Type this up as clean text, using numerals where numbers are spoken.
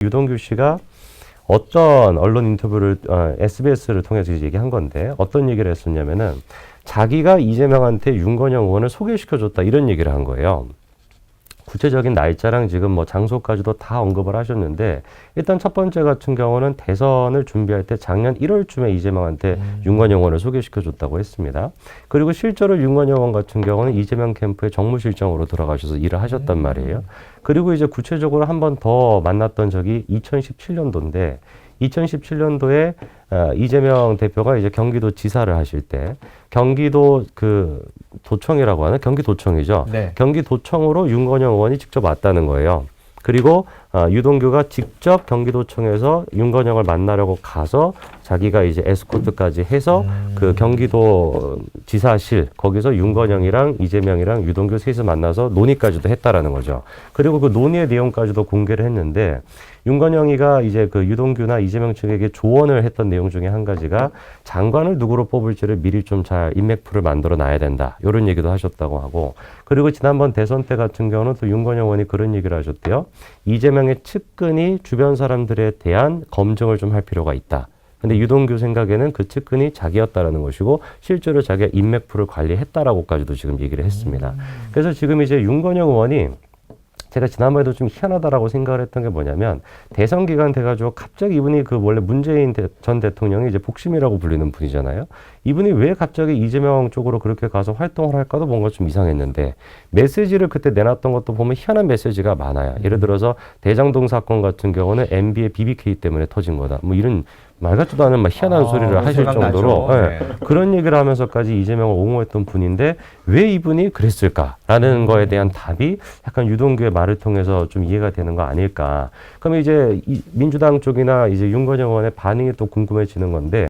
유동규 씨가 어떤 언론 인터뷰를 SBS를 통해서 얘기한 건데 어떤 얘기를 했었냐면은 자기가 이재명한테 윤건영 의원을 소개시켜줬다 이런 얘기를 한 거예요. 구체적인 날짜랑 지금 뭐 장소까지도 다 언급을 하셨는데 일단 첫 번째 같은 경우는 대선을 준비할 때 작년 1월쯤에 이재명한테 윤건영 의원을 소개시켜줬다고 했습니다. 그리고 실제로 윤건영 의원 같은 경우는 이재명 캠프의 정무실장으로 들어가셔서 일을 하셨단 말이에요. 그리고 이제 구체적으로 한 번 더 만났던 적이 2017년도인데 2017년도에 이재명 대표가 이제 경기도 지사를 하실 때 경기도 그 도청이라고 하는 경기도청이죠. 네. 경기도청으로 윤건영 의원이 직접 왔다는 거예요. 그리고 유동규가 직접 경기도청에서 윤건영을 만나려고 가서 자기가 이제 에스코트까지 해서 그 경기도 지사실 거기서 윤건영이랑 이재명이랑 유동규 셋이 만나서 논의까지도 했다라는 거죠. 그리고 그 논의의 내용까지도 공개를 했는데 윤건영이가 이제 그 유동규나 이재명 측에게 조언을 했던 내용 중에 한 가지가 장관을 누구로 뽑을지를 미리 좀 잘 인맥풀을 만들어 놔야 된다. 이런 얘기도 하셨다고 하고 그리고 지난번 대선 때 같은 경우는 또 윤건영 의원이 그런 얘기를 하셨대요. 이재명의 측근이 주변 사람들에 대한 검증을 좀 할 필요가 있다. 근데 유동규 생각에는 그 측근이 자기였다라는 것이고 실제로 자기가 인맥풀을 관리했다라고까지도 지금 얘기를 했습니다. 그래서 지금 이제 윤건영 의원이 제가 지난번에도 좀 희한하다라고 생각을 했던 게 뭐냐면 대선 기간 돼가지고 갑자기 이분이 그 원래 문재인 전 대통령이 이제 복심이라고 불리는 분이잖아요. 이분이 왜 갑자기 이재명 쪽으로 그렇게 가서 활동을 할까도 뭔가 좀 이상했는데 메시지를 그때 내놨던 것도 보면 희한한 메시지가 많아요. 예를 들어서 대장동 사건 같은 경우는 MB의 BBK 때문에 터진 거다. 뭐 이런 말 같지도 않은 막 희한한 소리를 하실 정도로 네. 그런 얘기를 하면서까지 이재명을 옹호했던 분인데 왜 이분이 그랬을까라는 거에 대한 답이 약간 유동규의 말을 통해서 좀 이해가 되는 거 아닐까. 그러면 이제 민주당 쪽이나 이제 윤건영 의원의 반응이 또 궁금해지는 건데